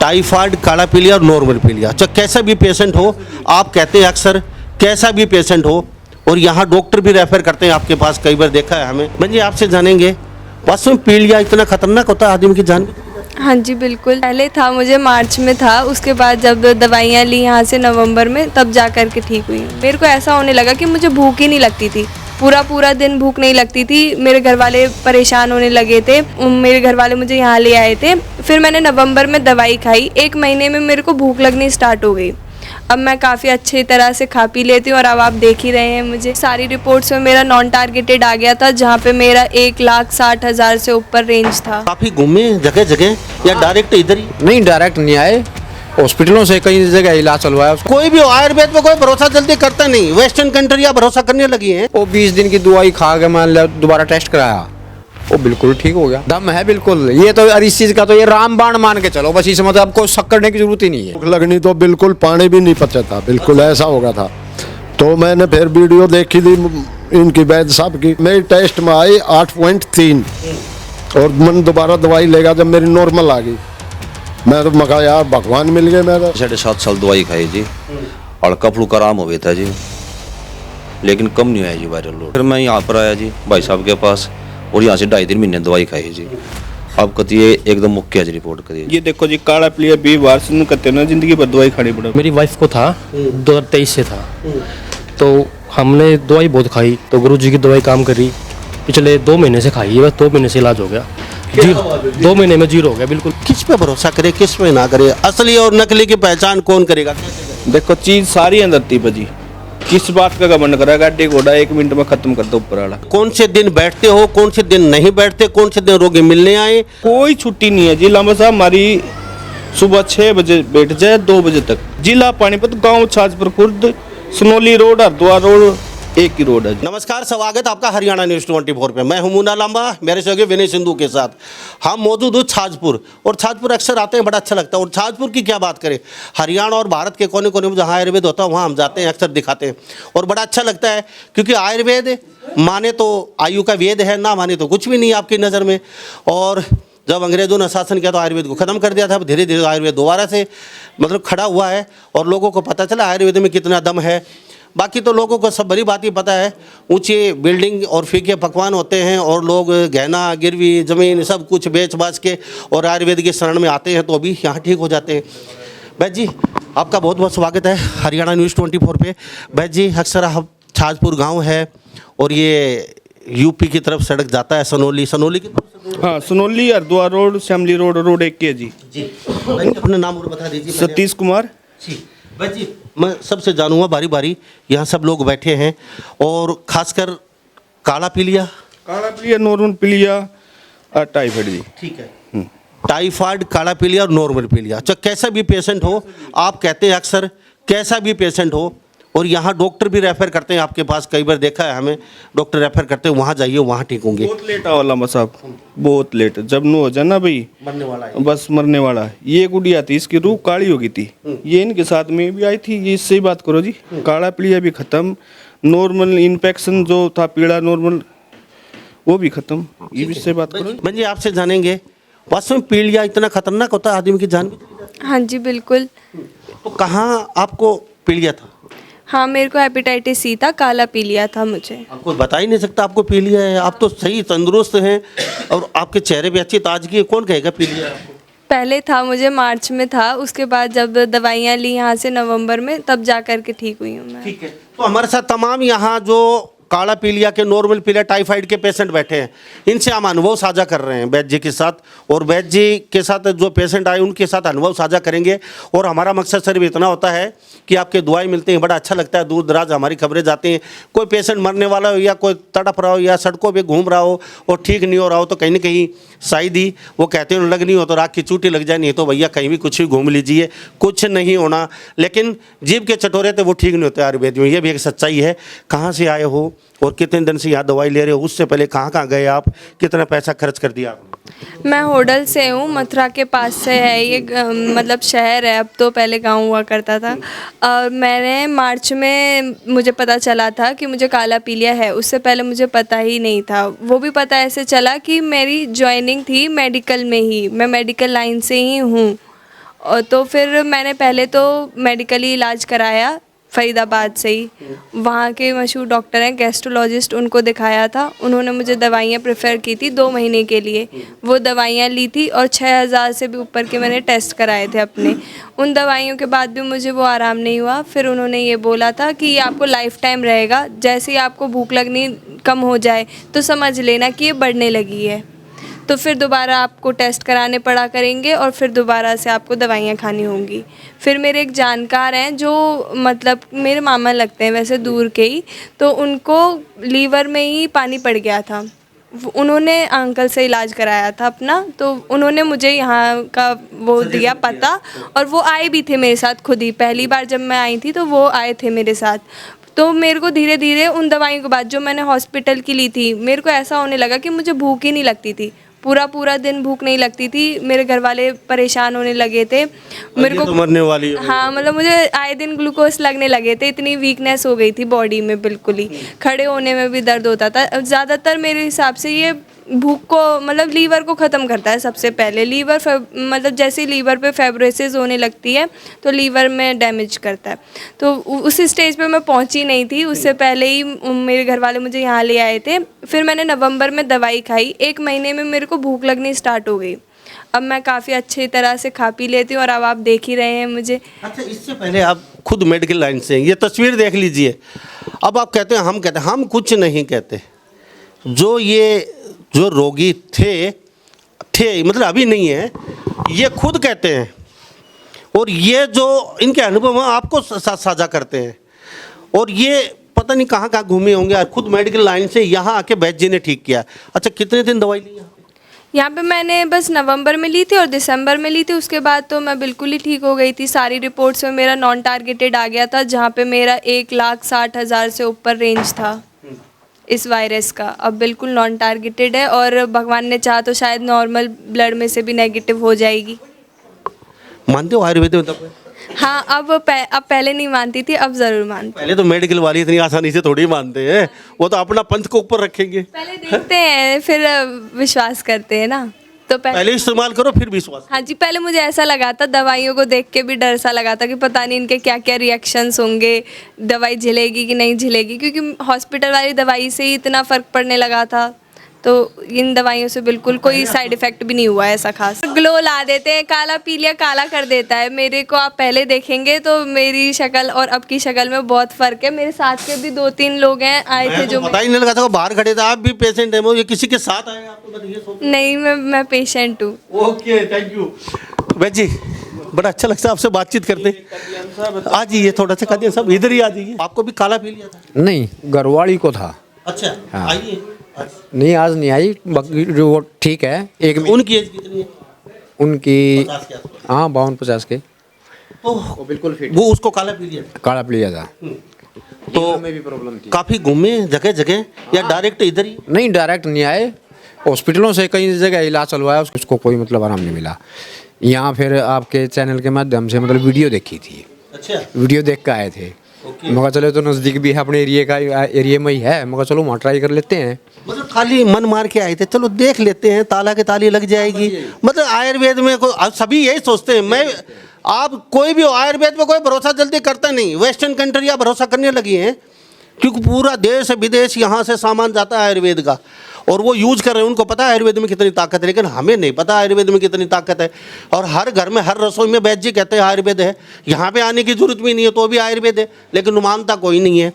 Typhoid, काला पीलिया और नॉर्मल पीलिया, चाहे कैसा भी पेशेंट हो, आप कहते हैं अक्सर कैसा भी पेशेंट हो, और यहाँ डॉक्टर भी रेफर करते हैं आपके पास, कई बार देखा है हमें। भैया जी आपसे जानेंगे, वास्तव में पीलिया इतना खतरनाक होता है आदमी की जान में? हाँ जी बिल्कुल, पहले था मुझे मार्च में था, उसके बाद जब दवाइयाँ ली यहाँ से नवंबर में, तब जा कर के ठीक हुई। मेरे को ऐसा होने लगा कि मुझे भूख ही नहीं लगती थी, पूरा पूरा दिन भूख नहीं लगती थी। मेरे घर वाले परेशान होने लगे थे, मेरे घर वाले मुझे यहाँ ले आए थे। फिर मैंने नवंबर में दवाई खाई, 1 महीने में मेरे को भूख लगनी स्टार्ट हो गई। अब मैं काफ़ी अच्छी तरह से खा पी लेती हूँ, और अब आप देख ही रहे हैं मुझे सारी रिपोर्ट्स में मेरा नॉन टारगेटेड आ गया था, जहाँ पे मेरा 1,60,000 से ऊपर रेंज था। काफी घूमे जगह जगह या डायरेक्ट इधर ही? नहीं, डायरेक्ट नहीं आए, हॉस्पिटलों से कई जगह इलाज चलवाया। कोई भी हो, आयुर्वेद पे कोई भरोसा जल्दी करता नहीं, वेस्टर्न कंट्रियां भरोसा करने लगी हैं। वो 20 दिन की दवाई खा के मान लिया, दोबारा टेस्ट कराया, वो बिल्कुल ठीक हो गया, दम है बिल्कुल। ये तो इस चीज का तो ये रामबाण मान के चलो, बस इस मतलब आपको शक करने की जरूरत ही नहीं है। भूख लगनी तो बिल्कुल पानी भी नहीं पचा था, बिल्कुल ऐसा हो गया था। तो मैंने फिर वीडियो देखी थी इनकी वैद्य साहब की, मेरी टेस्ट में आई 8.3, और मैंने दोबारा दवाई लेगा जब मेरी नॉर्मल आ गई, मैं तो मका यार भगवान मिल गए। मेरा 7.5 साल दवाई खाई जी, हल्का फुल्का आराम हो गया था जी, लेकिन कम नहीं आया जी वायरल लोड। फिर मैं यहाँ पर आया जी भाई साहब के पास, और यहाँ से 2.5-3 महीने दवाई खाई जी। अब कहती है एकदम मुख्य जी रिपोर्ट करिए। ये देखो जी, काला पीलिया 20 बार से कहते ना, जिंदगी भर दवाई खानी पड़े। मेरी वाइफ को था 2023 से था, तो हमने दवाई बहुत खाई, तो गुरुजी की दवाई काम करी, पिछले 2 महीने से खाई है, बस 2 महीने से इलाज हो गया। 2 महीने में 0 हो गया बिल्कुल। किस पे भरोसा करे, किस पे ना करे? असली और नकली की पहचान कौन करेगा? देखो चीज सारी अंदर थी बजी, किस बात का घमंड करा, गाड़ी घोड़ा 1 मिनट में खत्म कर दो ऊपर वाला। कौन से दिन बैठते हो, कौन से दिन नहीं बैठते, कौन से दिन रोगी मिलने आए? कोई छुट्टी नहीं है जी। लामा साहब हमारी सुबह 6 बजे बैठ जाए 2 बजे तक। जिला पानीपत, गांव छाजपुर खुर्द, सनोली रोड, हरिद्वार रोड, एक ही रोड है जी। नमस्कार, स्वागत आपका हरियाणा न्यूज़ 24 पे। मैं हूं मुन्ना लांबा, मेरे सहयोगी विनय सिंधु के साथ हम मौजूद हूँ छाजपुर। और छाजपुर अक्सर आते हैं, बड़ा अच्छा लगता है। और छाजपुर की क्या बात करें, हरियाणा और भारत के कोने कोने में जहाँ आयुर्वेद होता है वहाँ हम जाते हैं, अक्सर दिखाते हैं, और बड़ा अच्छा लगता है, क्योंकि आयुर्वेद माने तो आयु का वेद है, ना माने तो कुछ भी नहीं आपकी नज़र में। और जब अंग्रेजों ने शासन किया तो आयुर्वेद को ख़त्म कर दिया था। अब धीरे धीरे आयुर्वेद दोबारा से मतलब खड़ा हुआ है, और लोगों को पता चला आयुर्वेद में कितना दम है। बाकी तो लोगों को सब बड़ी बात ही पता है, ऊंची बिल्डिंग और फीके पकवान होते हैं, और लोग गहना गिरवी ज़मीन सब कुछ बेच बाच के और आयुर्वेद की शरण में आते हैं, तो अभी यहाँ ठीक हो जाते हैं। बैद जी आपका बहुत बहुत स्वागत है हरियाणा न्यूज़ 24 पे। बैद जी अक्सर आप छाजपुर गाँव है, और ये यूपी की तरफ सड़क जाता है, सनोली की तरफ। हाँ, सनोली, हरिद्वार रोड, श्यामली रोड, रोड 1 के जी। अपना नाम और बता दीजिए। सतीश कुमार जी। भाई जी मैं सबसे जानूंगा बारी बारी, यहाँ सब लोग बैठे हैं, और खासकर काला पीलिया, नॉर्मल पीलिया और टाइफाइड जी। ठीक है। टाइफाइड, काला पीलिया और नॉर्मल पीलिया, चाहे कैसा भी पेशेंट हो, आप कहते हैं अक्सर कैसा भी पेशेंट हो, और यहाँ डॉक्टर भी रेफर करते हैं आपके पास, कई बार देखा है हमें, डॉक्टर रेफर करते हैं वहाँ जाइए वहाँ ठीक होंगे। बहुत लेट आ वाला साहब, बहुत लेट। जब नो हो जाए ना भाई, मरने वाला है, बस मरने वाला है। ये गुड़िया थी, इसकी रूह काली हो गई थी, ये इनके साथ में भी आई थी। ये इससे ही बात करो जी, काला पीलिया भी खत्म, नॉर्मल इन्फेक्शन जो था पीड़ा नॉर्मल वो भी खत्म। ये भी इससे बात करो। भैया आपसे जानेंगे, वास्तव में पीलिया इतना खतरनाक होता है आदमी की जान में? हाँ जी बिल्कुल। तो कहाँ आपको पीलिया था? हाँ, मेरे को हेपेटाइटिस सी था, काला पीलिया था मुझे। आपको बता ही नहीं सकता आपको पीलिया है, आप तो सही तंदुरुस्त हैं, और आपके चेहरे पे अच्छी ताजगी है, कौन कहेगा पीलिया है आपको? पहले था मुझे मार्च में था, उसके बाद जब दवाइयाँ ली यहाँ से नवंबर में, तब जा कर के ठीक हुई हूँ मैं। ठीक है। तो हमारे साथ तमाम यहाँ जो काला पीलिया के, नॉर्मल पीलिया, टाइफाइड के पेशेंट बैठे हैं, इनसे हम अनुभव साझा कर रहे हैं वैद्य जी के साथ, और वैद्य जी के साथ जो पेशेंट आए उनके साथ अनुभव साझा करेंगे। और हमारा मकसद सिर्फ इतना होता है कि आपके दुआएं मिलती हैं, बड़ा अच्छा लगता है, दूर दराज हमारी खबरें जाती हैं। कोई पेशेंट मरने वाला हो, या कोई तड़प रहा हो, या सड़कों पर घूम रहा हो और ठीक नहीं हो रहा हो, तो कहीं ना कहीं शायद ही वो कहते हैं लगनी हो तो राख की चूटी लग जाए, नहीं तो भैया कहीं भी कुछ भी घूम लीजिए, कुछ नहीं होना। लेकिन जीभ के चटोरे तो वो ठीक नहीं होते आयुर्वेद में, ये भी एक सच्चाई है। कहाँ से आए हो और कितने दिन से यहाँ दवाई ले रहे हो, उससे पहले कहाँ कहाँ गए आप, कितना पैसा खर्च कर दिया आपने? मैं होडल से हूँ, मथुरा के पास से है ये, मतलब शहर है अब तो, पहले गांव हुआ करता था। मैंने मार्च में मुझे पता चला था कि मुझे काला पीलिया है, उससे पहले मुझे पता ही नहीं था। वो भी पता ऐसे चला कि मेरी ज्वाइनिंग थी मेडिकल में ही, मैं मेडिकल लाइन से ही हूँ, और तो फिर मैंने पहले तो मेडिकली इलाज कराया फरीदाबाद से ही, वहाँ के मशहूर डॉक्टर हैं गैस्ट्रोलॉजिस्ट, उनको दिखाया था। उन्होंने मुझे दवाइयाँ प्रेफर की थी 2 महीने के लिए, वो दवाइयाँ ली थी और 6000 से भी ऊपर के मैंने टेस्ट कराए थे अपने। उन दवाइयों के बाद भी मुझे वो आराम नहीं हुआ। फिर उन्होंने ये बोला था कि ये आपको लाइफ टाइम रहेगा, जैसे ही आपको भूख लगनी कम हो जाए तो समझ लेना कि ये बढ़ने लगी है, तो फिर दोबारा आपको टेस्ट कराने पड़ा करेंगे और फिर दोबारा से आपको दवाइयाँ खानी होंगी। फिर मेरे एक जानकार हैं जो मतलब मेरे मामा लगते हैं वैसे दूर के ही, तो उनको लीवर में ही पानी पड़ गया था। उन्होंने अंकल से इलाज कराया था अपना, तो उन्होंने मुझे यहाँ का वो दिया पता, और वो आए भी थे मेरे साथ खुद ही। पहली बार जब मैं आई थी तो वो आए थे मेरे साथ। तो मेरे को धीरे धीरे उन दवाइयों के बाद जो मैंने हॉस्पिटल की ली थी, मेरे को ऐसा होने लगा कि मुझे भूख ही नहीं लगती थी, पूरा पूरा दिन भूख नहीं लगती थी। मेरे घर वाले परेशान होने लगे थे, मेरे को तो मरने वाली है। हाँ मतलब मुझे आए दिन ग्लूकोज लगने लगे थे, इतनी वीकनेस हो गई थी बॉडी में, बिल्कुल ही खड़े होने में भी दर्द होता था। ज़्यादातर मेरे हिसाब से ये भूख को मतलब लीवर को ख़त्म करता है सबसे पहले। लीवर मतलब जैसे लीवर पे फाइब्रोसिस होने लगती है तो लीवर में डैमेज करता है। तो उस स्टेज पे मैं पहुंची नहीं थी, उससे पहले ही मेरे घर वाले मुझे यहाँ ले आए थे। फिर मैंने नवंबर में दवाई खाई, 1 महीने में मेरे को भूख लगनी स्टार्ट हो गई। अब मैं काफ़ी अच्छी तरह से खा पी लेती हूँ और अब आप देख ही रहे हैं मुझे। अच्छा, इससे पहले आप खुद मेडिकल लाइन से हैं, ये तस्वीर देख लीजिए। अब आप कहते हैं हम कुछ नहीं कहते। जो रोगी थे मतलब अभी नहीं है, ये खुद कहते हैं, और ये जो इनके अनुभव हैं आपको साथ साझा करते हैं। और ये पता नहीं कहाँ कहाँ घूमे होंगे और खुद मेडिकल लाइन से यहाँ आके वैद्य जी ने ठीक किया। अच्छा, कितने दिन दवाई ली यहाँ पे मैंने बस नवंबर में ली थी और दिसंबर में ली थी। उसके बाद तो मैं बिल्कुल ही ठीक हो गई थी। सारी रिपोर्ट्स में मेरा नॉन टारगेटेड आ गया था, जहाँ पे मेरा 1,60,000 से ऊपर रेंज था इस वायरस का। अब बिल्कुल नॉन टारगेटेड है और भगवान ने चाहा तो शायद नॉर्मल ब्लड में से भी नेगेटिव हो जाएगी। मानते हो आयुर्वेद में? तब हाँ, अब पहले नहीं मानती थी, अब ज़रूर मानती। पहले तो मेडिकल वाली इतनी आसानी से थोड़ी मानते हैं, वो तो अपना पंथ को ऊपर रखेंगे। पहले देखते हैं फिर विश्वास करते हैं ना, तो पहले इस्तेमाल करो फिर विश्वास। हाँ जी, पहले मुझे ऐसा लगा था, दवाइयों को देख के भी डर सा लगा था कि पता नहीं इनके क्या क्या रिएक्शंस होंगे, दवाई झिलेगी कि नहीं झिलेगी, क्योंकि हॉस्पिटल वाली दवाई से ही इतना फ़र्क पड़ने लगा था। तो इन दवाइयों से बिल्कुल कोई साइड इफ़ेक्ट भी नहीं हुआ है ऐसा खास। ग्लो ला देते हैं, काला पीलिया काला कर देता है। मेरे को आप पहले देखेंगे तो मेरी शक्ल और अब की शक्ल में बहुत फ़र्क है। मेरे साथ के भी 2-3 लोग हैं आए थे जो पता ही नहीं लगा था, बाहर खड़े थे। आप भी पेशेंट हैं? ये किसी के साथ आए आपको बताइए? नहीं, मैं पेशेंट हूँ। ओके, थैंक यू वैद्य जी, बड़ा अच्छा लगता है आपसे बातचीत करते। आ जाइए, थोड़ा सा कादियान साहब इधर ही आ जाइए। आपको भी काला पी लिया था? नहीं, घरवाली को था। अच्छा, हाँ। आइए। नहीं, आज नहीं आई, बाकी जो वो ठीक है। उनकी एज कितनी है? उनकी 50 के आसपास। हाँ 52-50 के। तो वो बिल्कुल फिट, वो उसको काला पी लिया था? काला पी लिया था। तो में भी प्रॉब्लम थी। काफी घूमे जगह जगह या डायरेक्ट इधर ही? नहीं, डायरेक्ट नहीं आए, हॉस्पिटलों से कई जगह इलाज चलवाया, उसको कोई मतलब आराम नहीं मिला। यहाँ फिर आपके चैनल के माध्यम से मतलब वीडियो देखी थी। अच्छा, वीडियो देख कर आए थे। मगर चलो तो नज़दीक भी है, अपने एरिया में ही है, मगर चलो वहाँ ट्राई कर लेते हैं। मतलब खाली मन मार के आए थे, चलो देख लेते हैं, ताला के ताली लग जाएगी। मतलब आयुर्वेद में सभी यही सोचते हैं। आप कोई भी हो, आयुर्वेद में कोई भरोसा जल्दी करता नहीं। वेस्टर्न कंट्रियाँ भरोसा करने लगी हैं, क्योंकि पूरा देश विदेश यहाँ से सामान जाता है आयुर्वेद का, और वो यूज कर रहे हैं। उनको पता है आयुर्वेद में कितनी ताकत है, लेकिन हमें नहीं पता आयुर्वेद में कितनी ताकत है। और हर घर में हर रसोई में वैद्य जी कहते हैं आयुर्वेद है। यहाँ पे आने की जरूरत भी नहीं है तो भी आयुर्वेद है, लेकिन मानता कोई नहीं है।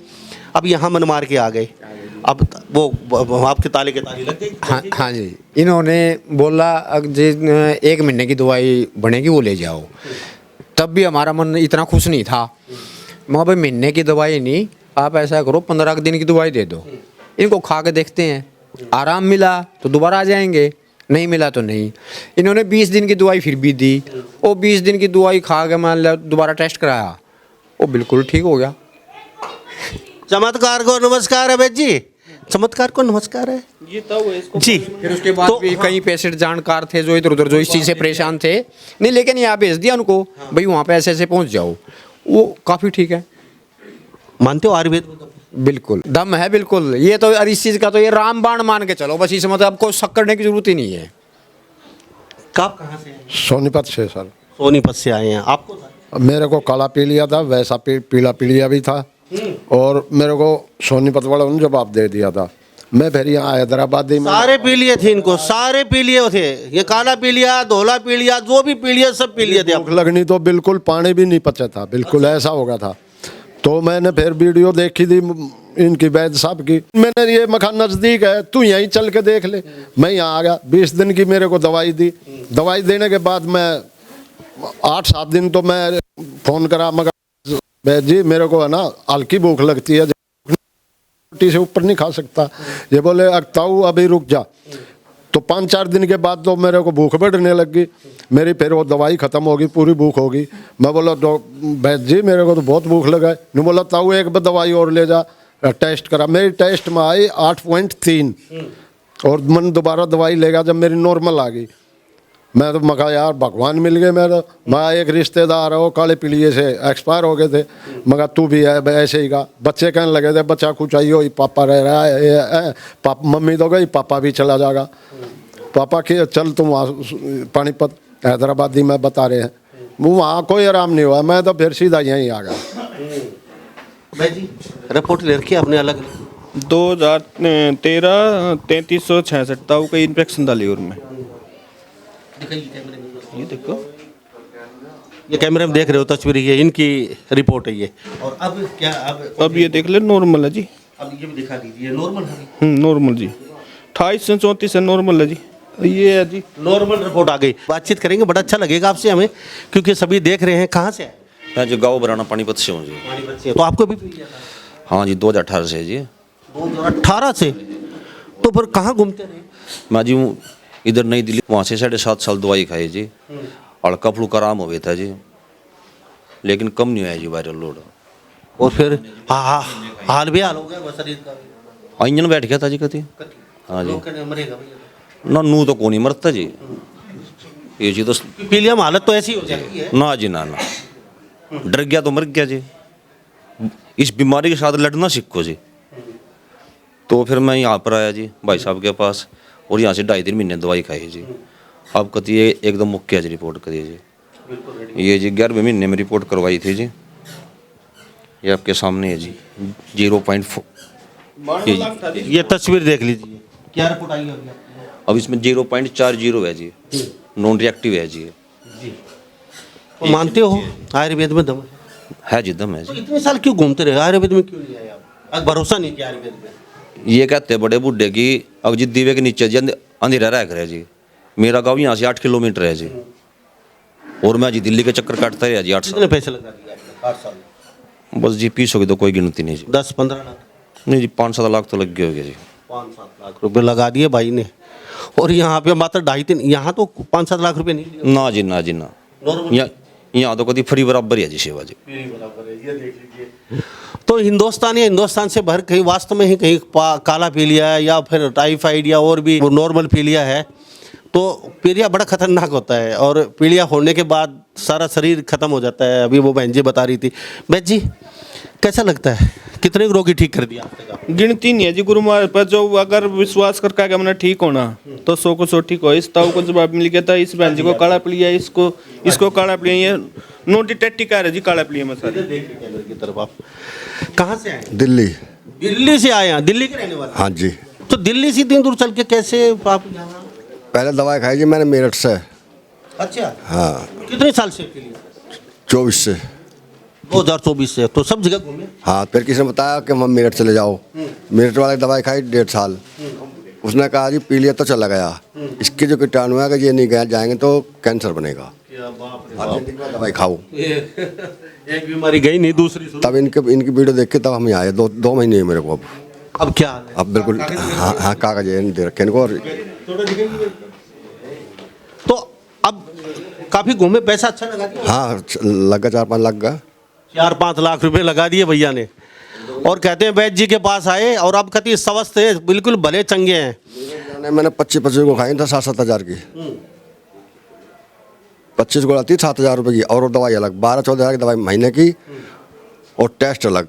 अब यहाँ मन मार के आ गए, अब वो आपके ताले के ताली लग गई। हाँ जी, इन्होंने बोला जी 1 महीने की दवाई बनेगी वो ले जाओ। तब भी हमारा मन इतना खुश नहीं था। मगर भाई महीने की दवाई नहीं, आप ऐसा करो 15 दिन की दवाई दे दो, इनको खा के देखते हैं, आराम मिला तो दोबारा आ जाएंगे, नहीं मिला तो नहीं। इन्होंने 20 दिन की दवाई फिर भी दी। वो 20 दिन की दवाई खा के मान लिया, दोबारा टेस्ट कराया, वो बिल्कुल ठीक हो गया। चमत्कार को नमस्कार है वैद्य जी, चमत्कार को नमस्कार है ये तब है इसको जी। फिर उसके बाद तो भी कई पेशेंट जानकार थे जो इधर उधर जो इस चीज़ से परेशान थे, नहीं लेकिन यहाँ भेज दिया उनको, भाई वहाँ पे ऐसे ऐसे पहुँच जाओ, वो काफ़ी ठीक है। मानते हो आयुर्वेद में? बिल्कुल दम है, बिल्कुल। ये तो इस चीज़ का तो ये रामबाण मान के चलो बस, इसमें मतलब आपको शक करने की जरूरत ही नहीं है। कब कहाँ से हैं? सोनीपत से सर। सोनीपत से आए हैं, आपको था? मेरे को काला पीलिया था, वैसा पीला पीलिया भी था, और मेरे को सोनीपत वालों ने जवाब दे दिया था। मैं फिर यहाँ हैदराबादी में सारे पीलिए थे इनको, सारे पीलिए थे, ये काला पीलिया, धोला पीलिया, जो भी पीलिया सब पीलिए थे। भूख लगनी तो बिल्कुल पानी भी नहीं पचा था, बिल्कुल ऐसा हो गया था। तो मैंने फिर वीडियो देखी थी इनकी वैद्य साहब की। मैंने ये मकान नज़दीक है, तू यहीं चल के देख ले। मैं यहाँ आ गया, 20 दिन की मेरे को दवाई दी। दवाई देने के बाद मैं 8-7 दिन तो मैं फ़ोन करा, मगर वैद्य जी मेरे को है ना हल्की भूख लगती है, रोटी से ऊपर नहीं खा सकता। ये बोले ताऊ अभी रुक जा। तो 5-4 दिन के बाद तो मेरे को भूख बढ़ने लगी, मेरी फिर वो दवाई ख़त्म होगी, पूरी भूख होगी। मैं बोला तो वैद्य जी मेरे को तो बहुत भूख लगा है। नहीं बोला ताऊ एक बार दवाई और ले जा, टेस्ट करा। मेरी टेस्ट में आई 8.3, और मन दोबारा दवाई लेगा जब मेरी नॉर्मल आ गई। मैं तो मका यार भगवान मिल गए। मैं एक रिश्तेदार हो काले पीलिए से एक्सपायर हो गए थे, मगर तू भी है ऐसे ही का। बच्चे कहने लगे थे बच्चा कुछ आई हो, पापा रह रहा है, पापा मम्मी तो गई, पापा भी चला जाएगा। पापा के चल तुम वहाँ पानीपत हैदराबादी में बता रहे हैं, वो वहाँ कोई आराम नहीं हुआ। मैं तो फिर सीधा यहीं आ गया। भाई जी रिपोर्ट ले रखी है आपने अलग? 2013 3366 ताऊ का इन्फेक्शन था लीवर में। ये देखो, ये कैमरे में देख रहे हो तस्वीर, ये इनकी रिपोर्ट है ये। और अब क्या, अब ये देख ले नॉर्मल है जी। अब ये भी दिखा दीजिए, नॉर्मल है? नॉर्मल जी, 28 से 34 से नॉर्मल है जी। ये है जी नॉर्मल रिपोर्ट आ गई। बातचीत करेंगे, बड़ा अच्छा लगेगा आपसे हमें, क्योंकि सभी देख रहे हैं। कहाँ से आए? मैं जो गाँव बराना पानीपत से हूँ जी। पानीपत से। तो आपको भी पीलिया था? हाँ जी, 2018 से जी। 2018 से? तो फिर कहाँ घूमते रहे? मैं जी इधर नई दिल्ली, वहाँ से 7.5 साल दवाई खाई जी, हल्का फुल्का आराम हो गया था जी, लेकिन कम नहीं आया जी वायरल लोड। और फिर हाल भी हाल हो गया शरीर का? इंजन बैठ गया था जी कति। हाँ जी, मरेगा ना नू तो कौन ही मरता जी, ये जी तो पीलिया में हालत तो ऐसी हो जाती है ना जी, ना डर गया तो मर गया जी। इस बीमारी के साथ लड़ना सीखो जी। तो फिर मैं यहाँ पर आया जी भाई साहब के पास, और यहाँ से 2.5-3 महीने दवाई खाई जी। अब कती है एकदम मुक्के जी रिपोर्ट करिए जी। ये जी 11वें महीने में रिपोर्ट करवाई थी जी, ये आपके सामने है जी 0.4। ये तस्वीर देख लीजिए, क्या रिपोर्ट आई है अभी आपकी? अब इसमें 0.40 है जी, नॉन रिएक्टिव है जी। तो मानते हो आयुर्वेद में दम है जी, दम है तो जी। इतने साल क्यों घूमते रहे, आयुर्वेद में क्यों नहीं आए आप? अब भरोसा नहीं किया आयुर्वेद में? ये कहते बड़े बूढ़े की अब जी दीवे के नीचे जी अंधेरा रह कर है जी। मेरा गाँव यहाँ से 8 किलोमीटर है जी, और मैं जी दिल्ली के चक्कर काटता रहा जी 8 साल। कितने पैसे लगा दिए आपने 8 साल? बस जी पीस होगी तो कोई गिनती नहीं जी। 10-15 लाख? नहीं जी, 5-7 लाख तो लग गए होंगे जी। 5-7 लाख रुपए लगा दिए भाई ने, और यहाँ पे मात्र 2.5-3, यहाँ तो 5-7 लाख रुपए नहीं लिए। ना जी, ना जी, ना। यहाँ तो कभी फ्री बराबर है जी सेवा जी। तो हिंदुस्तान से भर कहीं वास्तव में ही कहीं काला पीलिया है या फिर टाइफाइड या और भी नॉर्मल पीलिया है, तो पीलिया बड़ा खतरनाक होता है, और पीलिया होने के बाद सारा शरीर खत्म हो जाता है। अभी वो बहन जी बता रही थी। बहन जी कैसा लगता है, कितने रोगी ठीक कर दिया आपने? गिनती नहीं है जी गुरु महाराज पर। जो अगर विश्वास करके आगे मैंने ठीक होना तो 100 को 100 ठीक हो। इस ताऊ को जवाब मिल गया था, इस बहन जी को काला पीलिया, इसको काला पीलिया, ये नो डिटेक्टिव है जी काला पीलिया में। सारे की तरफ आप कहाँ से आए? दिल्ली। दिल्ली से आए हैं? दिल्ली के रहने वाले? हाँ जी। तो दिल्ली से इतनी दूर चल के कैसे आप यहाँ? पहले दवाई खाई जी मैंने मेरठ से। अच्छा, हाँ। कितने साल से पीलिया? 24 से। 2024 से। तो सब जगह घूमे? हाँ, फिर किसी ने बताया कि हम मेरठ चले जाओ। मेरठ वाले दवाई खाई 1.5 साल। उसने कहा जी पीलिया तो चला गया, इसके जो कीटाणु है कि ये नहीं गया जाएंगे तो कैंसर बनेगा, दवाई खाओ। एक बीमारी गई नहीं, दूसरी शुरू। तब इनकी वीडियो देख के तब हम यहाँ आए। 2 महीने मेरे को। अब क्या हाल है? अब बिल्कुल हाँ, कागज दे रखे इनको। और तो अब काफी घूमे, पैसा अच्छा लगा दिया? हाँ, लगा 4-5 लाख का। 4-5 लाख रुपए लगा दिए भैया ने, और कहते हैं वैद्य जी के पास आए और अब कहती स्वस्थ है, बिल्कुल भले चंगे हैं। मैंने 25 को खाई था 7-7 हज़ार की। 25 गोला थी 7,000 रुपये की, और वो दवाई अलग 12-14 हज़ार की दवाई महीने की, और टेस्ट अलग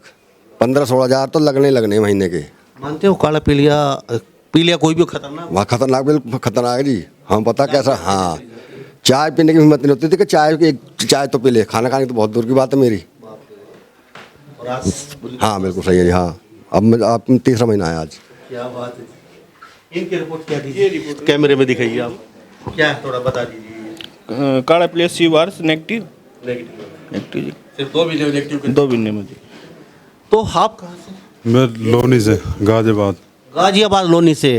15-16 हज़ार तो लगने महीने के। मानते हो काला पीलिया कोई भी खतरनाक? वहाँ खतरनाक, बिल्कुल खतरनाक है जी। हम पता कैसा। हाँ, चाय पीने की हिम्मत नहीं होती थी कि चाय तो पी ले, खाना खाने की तो बहुत दूर की बात है मेरी। और आज हाँ बिल्कुल सही है जी। हाँ अब तीसरा महीना है आज। क्या बात है। इनकी रिपोर्ट क्या दीजिए, कैमरे में दिखाइए आप, क्या है थोड़ा बता दीजिए। काला पीलिया सी वायरस नेगेटिव नेगेटिव जी, सिर्फ 2 महीने नेगेटिव। 2 महीने में जी। तो आप कहाँ से? मैं लोनी से, गाजियाबाद। गाजियाबाद लोनी से।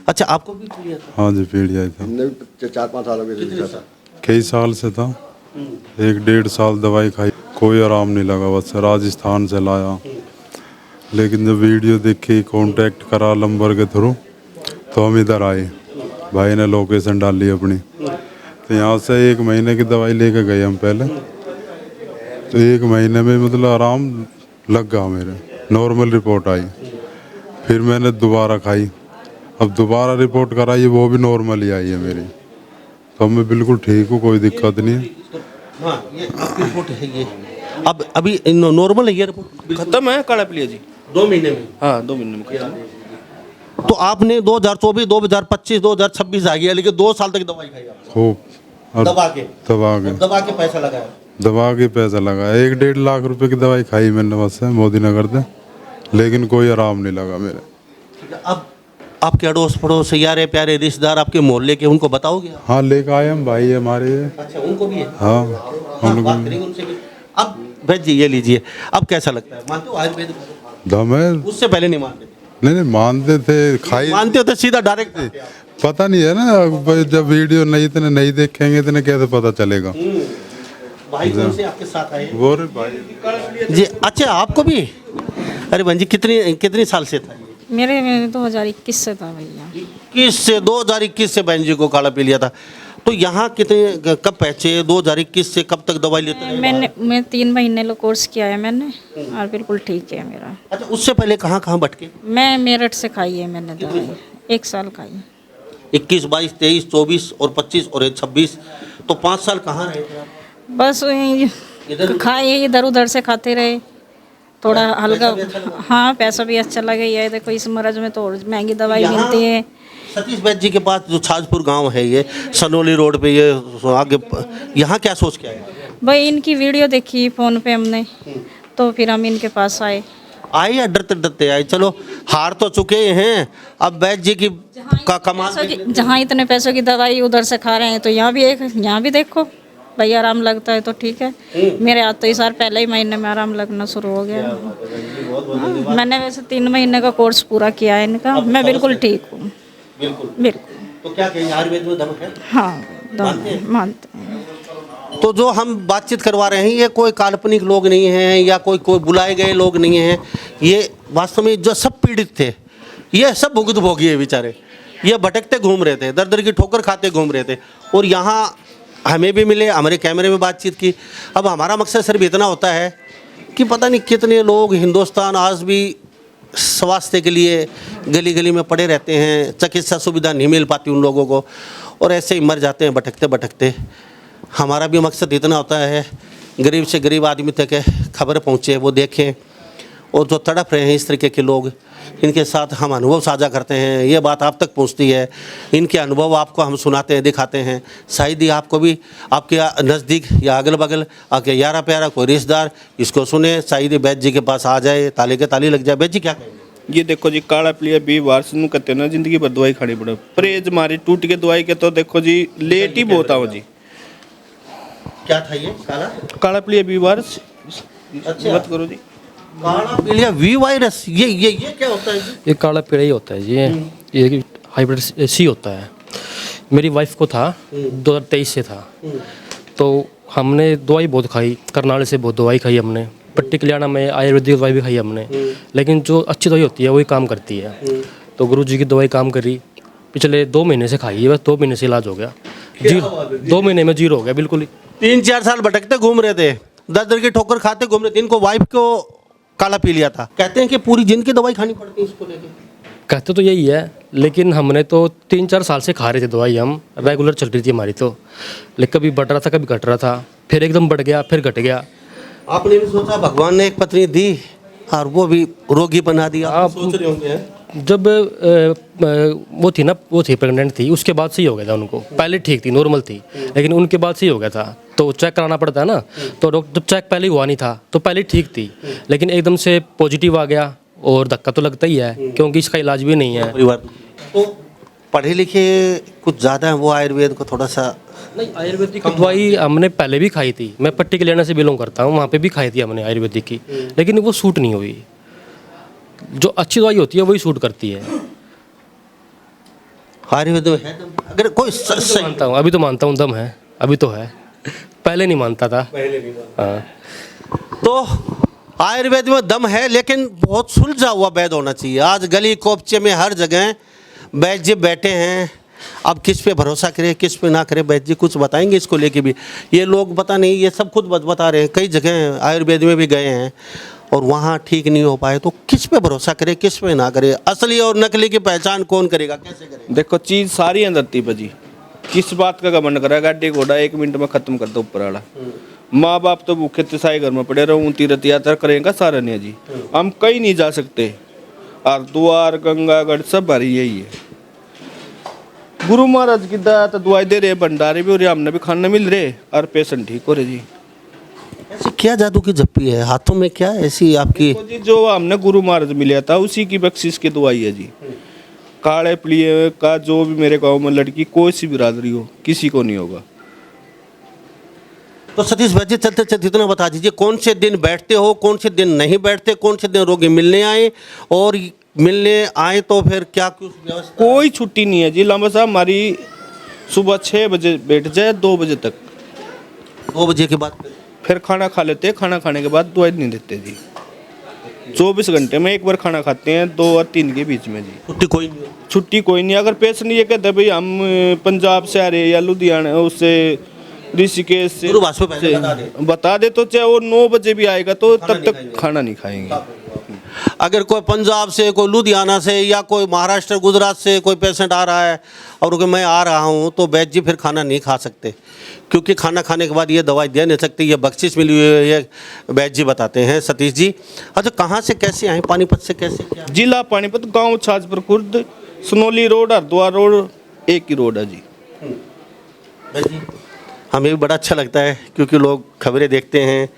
अच्छा, आपको भी पीलिया था? हाँ जी, पीलिया था। 4-5 साल हो गए। कई साल से था, 1-1.5 साल दवाई खाई, कोई आराम नहीं लगा। बस राजस्थान से लाया, लेकिन जब वीडियो देखी, कांटेक्ट करा नंबर के थ्रू, तो हम इधर आए। भाई ने लोकेशन डाली अपनी, तो यहाँ से 1 महीने की दवाई लेके गए हम पहले। तो 1 महीने में मतलब आराम लग गया मेरे, नॉर्मल रिपोर्ट आई। फिर मैंने दोबारा खाई, अब दोबारा रिपोर्ट कराई, वो भी नॉर्मल ही आई है मेरी। तो मैं बिल्कुल ठीक हूँ, कोई दिक्कत नहीं है। हाँ, ये आपकी रिपोर्ट है ये। अब अभी नॉर्मल है ये रिपोर्ट? खत्म है काला पीलिया जी। 2 महीने में? हाँ 2 महीने में खत्म। तो आपने 2024, 2025, 2026 आ गया, लेकिन 2 साल तक दवाई खाई आपने? खूब। और दबा के दबा के पैसा लगाया? दबा के पैसा लगा। 1-1.5 लाख रुपए की दवाई खाई मैंने बस मोदी नगर से, लेकिन कोई आराम नहीं लगा मेरे। अब आपके अड़ोस पड़ोस यारे प्यारे रिश्तेदार आपके मोहल्ले के, उनको बताओगे आप? हाँ, लेकर आए हम, भाई हमारे। अच्छा, उनको भी है? हाँ, हम बात करेंगे उनसे भी। अब भैया जी ये लीजिए, अब कैसा लगता है? मानते हो आयुर्वेद? दम है। उससे पहले नहीं मानते थे? नहीं मानते थे, खाई मानते होते सीधा डायरेक्ट? पता नहीं है ना, जब वीडियो नहीं देखेंगे तो कैसे पता चलेगा। भाई कौन से आपके साथ आए? वो रे भाई जी। अच्छा, आपको भी? अरे बहन जी, कितनी साल से था ये? मेरे 2021 से था भैया। 2021 से बहन जी को काला पी लिया था। तो यहाँ कितने कब पहुँचे? 2021 से कब तक दवाई लेते रहे? मैं 3 महीने का कोर्स किया है मैंने, और बिल्कुल ठीक है मेरा। अच्छा, उससे पहले कहाँ कहाँ भटके? मैं मेरठ से खाई है मैंने दवाई, 1 साल खाई। 21, 22, 23, 24 और 25 और 26, तो 5 साल कहाँ रहे थे आप? बस खाए, इधर उधर से खाते रहे, थोड़ा हल्का। हाँ, पैसा भी अच्छा लगा। ये देखो, इस मरज में तो और महंगी दवाई मिलती है। सतीश बैद जी के पास जो छाजपुर गांव है, ये सनोली रोड पे, ये आगे, यहाँ क्या सोच के आए? भाई इनकी वीडियो देखी फ़ोन पे हमने, तो फिर हम इनके पास आए या डरते डरते आए? चलो, हार तो चुके हैं, अब बैद जी की का कमाल। जहाँ इतने पैसों की दवाई उधर से खा रहे हैं, तो यहाँ भी देखो भाई, आराम लगता है तो ठीक है। मेरे हाथ तो इस बार पहले ही महीने में आराम लगना शुरू हो गया। मैंने वैसे 3 महीने का कोर्स पूरा किया है इनका, मैं बिल्कुल ठीक हूँ। बिल्कुल। तो क्या कहें, आयुर्वेद में दम है? हाँ, मानते हैं। तो जो हम बातचीत करवा रहे हैं, ये कोई काल्पनिक लोग नहीं हैं, या कोई बुलाए गए लोग नहीं हैं। ये वास्तव में जो सब पीड़ित थे, ये सब भुगतभोगी है बेचारे। ये भटकते घूम रहे थे, दर दर की ठोकर खाते घूम रहे थे, और यहाँ हमें भी मिले, हमारे कैमरे में बातचीत की। अब हमारा मकसद सिर्फ इतना होता है कि पता नहीं कितने लोग हिंदुस्तान आज भी स्वास्थ्य के लिए गली गली में पड़े रहते हैं, चिकित्सा सुविधा नहीं मिल पाती उन लोगों को, और ऐसे ही मर जाते हैं भटकते भटकते। हमारा भी मकसद इतना होता है, गरीब से गरीब आदमी तक खबर पहुँचे, वो देखें, और जो तड़प रहे हैं इस तरीके के लोग, इनके साथ हम अनुभव साझा करते हैं, ये बात आप तक पहुंचती है, इनके अनुभव आपको हम सुनाते हैं, दिखाते हैं। शायद ही आपको भी आपके नज़दीक या अगल बगल आपके यारा प्यारा कोई रिश्तेदार इसको सुने, शायद ही बैद जी के पास आ जाए, ताले के ताली लग जाए। बैद जी क्या कहेंगे? ये देखो जी, काला पीलिया भी वारस नु कहते ना, जिंदगी भर दवाई खानी पड़े, परहेज मारी टूट के दवाई के, तो देखो जी लेट ही बहुत आओ जी। क्या था ये काला पीलिया भी वारस? अच्छा, मत करो जी। काला पीलिया वी वायरस, ये क्या होता है? ये काला पीड़ा ही होता है जी। ये हाइब्रिड सी होता है। मेरी वाइफ को था, 2023 से था। तो हमने दवाई बहुत खाई, करनाल से बहुत दवाई खाई हमने, पट्टी कल्याणा में आयुर्वेदिक दवाई भी खाई हमने, लेकिन जो अच्छी दवाई होती है वही काम करती है। तो गुरुजी की दवाई काम करी, पिछले 2 महीने से खाई है, बस 2 महीने से इलाज हो गया। 2 महीने में 0 हो गया बिल्कुल। 3-4 साल भटकते घूम रहे थे, दर दर की ठोकर खाते घूम रहे थे। इनको वाइफ को काला पी लिया था। कहते हैं कि पूरी जिंदगी दवाई खानी पड़ती है इसको लेके। कहते तो यही है, लेकिन हमने तो 3-4 साल से खा रहे थे दवाई, हम रेगुलर चल रही थी हमारी तो, लेकिन कभी बढ़ रहा था कभी घट रहा था, फिर एकदम बढ़ गया फिर घट गया। आपने भी सोचा भगवान ने एक पत्नी दी और वो भी रोगी बना दिया? आप सोच रहे होंगे जब वो थी प्रेग्नेंट थी, उसके बाद से ही हो गया था उनको। पहले ठीक थी, नॉर्मल थी, लेकिन उनके बाद से ही हो गया था। तो चेक कराना पड़ता है ना, तो डॉक्टर, जब चेक पहले हुआ नहीं था तो पहले ठीक थी, लेकिन एकदम से पॉजिटिव आ गया और धक्का तो लगता ही है, क्योंकि इसका इलाज भी नहीं है। परिवार तो पढ़े लिखे कुछ ज़्यादा है, वो आयुर्वेद को थोड़ा सा नहीं, आयुर्वेदिक दवाई हमने पहले भी खाई थी। मैं पट्टी के लेना से बिलोंग करता हूँ, वहाँ पे भी खाई थी हमने आयुर्वेदिक की, लेकिन वो सूट नहीं हुई। जो अच्छी दवाई होती है वही सूट करती है। आयुर्वेद में है दम? अगर कोई मानता हूँ, अभी तो मानता हूँ दम है, अभी तो है, पहले नहीं मानता था। हाँ, तो आयुर्वेद में दम है, लेकिन बहुत सुलझा हुआ वैद्य होना चाहिए। आज गली कोपचे में हर जगह वैद्य जी बैठे हैं, अब किस पे भरोसा करें किस पे ना करें, वैद्य जी कुछ बताएंगे इसको लेके भी। ये लोग पता नहीं, ये सब खुद बता रहे हैं, कई जगह आयुर्वेद में भी गए हैं और वहाँ ठीक नहीं हो पाए, तो किस पे भरोसा करें किस पे ना करें? असली और नकली की पहचान कौन करेगा, कैसे करेगा? देखो चीज़ सारी है धरती पर जी, किस बात का घमंड करा, गाड़ी घोड़ा 1 मिनट में ख़त्म कर दो ऊपर वाला। माँ बाप तो भूखे तिसाई घर में पड़े रहो, तीर्थ यात्रा करेगा सारा नहीं जी, हम कहीं नहीं जा सकते। हरिद्वार गंगागढ़ सब भरी यही है। गुरु महाराज की दया तो दवाई दे रहे, भंडारे भी हो रहे, हमने भी खाना मिल रहे और पेशेंट ठीक हो रहे जी। ऐसी क्या जादू की झप्पी है हाथों में, क्या ऐसी आपकी? जी जो हमने गुरु महाराज मिला था उसी की बख्शिश की दवाई है जी। काले पीलिए का जो भी मेरे गांव में लड़की कोई सी बिरादरी हो, किसी को नहीं होगा। तो सतीश भाई जी चलते चलते इतना बता दीजिए, कौन से दिन बैठते हो, कौन से दिन नहीं बैठते, कौन से दिन रोगी मिलने आए, और मिलने आए तो फिर क्या कुछ व्यवस्था? कोई छुट्टी नहीं है जी। लांबा साहब हमारी सुबह 6 बजे बैठ जाए 2 बजे तक, 2 बजे के बाद फिर खाना खा लेते, खाना खाने के बाद दवाई नहीं देते जी। 24 घंटे में एक बार खाना खाते हैं, 2 और 3 के बीच में जी। छुट्टी कोई नहीं? छुट्टी कोई नहीं। अगर पेशेंट ये कहते भाई हम पंजाब से आ रहे या लुधियाना उससे ऋषिकेश से बता दे तो चाहे वो 9 बजे भी आएगा तो तब तक खाना नहीं खाएंगे। अगर कोई पंजाब से, कोई लुधियाना से या कोई महाराष्ट्र गुजरात से कोई पेशेंट आ रहा है और कि मैं आ रहा हूँ, तो वैद्य जी फिर खाना नहीं खा सकते, क्योंकि खाना खाने के बाद ये दवाई दे नहीं सकती, ये बख्शिश मिली हुई है, ये वैद्य जी बताते हैं। सतीश जी, अच्छा कहाँ से कैसे आए, पानीपत से कैसे क्या? जिला पानीपत, गांव छाजपुर खुर्द, सनोली रोड, हरिद्वार रोड, एक ही रोड है जी। जी हमें भी बड़ा अच्छा लगता है, क्योंकि लोग खबरें देखते हैं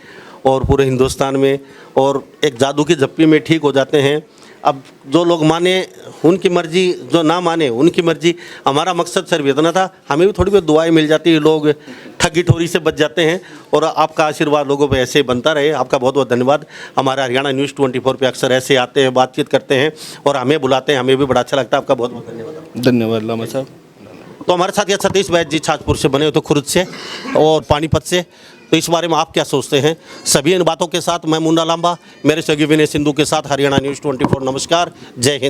और पूरे हिंदुस्तान में, और एक जादू की झप्पी में ठीक हो जाते हैं। अब जो लोग माने उनकी मर्जी, जो ना माने उनकी मर्जी। हमारा मकसद सिर्फ इतना था, हमें भी थोड़ी बहुत दुआएं मिल जाती है, लोग ठगी ठोरी से बच जाते हैं, और आपका आशीर्वाद लोगों पे ऐसे बनता रहे। आपका बहुत बहुत धन्यवाद। हमारा हरियाणा न्यूज़ 24 पे अक्सर ऐसे आते हैं, बातचीत करते हैं और हमें बुलाते हैं, हमें भी बड़ा अच्छा लगता है। आपका बहुत बहुत धन्यवाद। धन्यवाद लामा साहब। तो हमारे साथ ये सतीश वैद्य जी छाजपुर से बने हो, तो खुर्द से और पानीपत से, तो इस बारे में आप क्या सोचते हैं? सभी इन बातों के साथ मैं मुन्ना लांबा, मेरे सहयोगी विनय सिंधु के साथ हरियाणा न्यूज़ 24। नमस्कार, जय हिंद।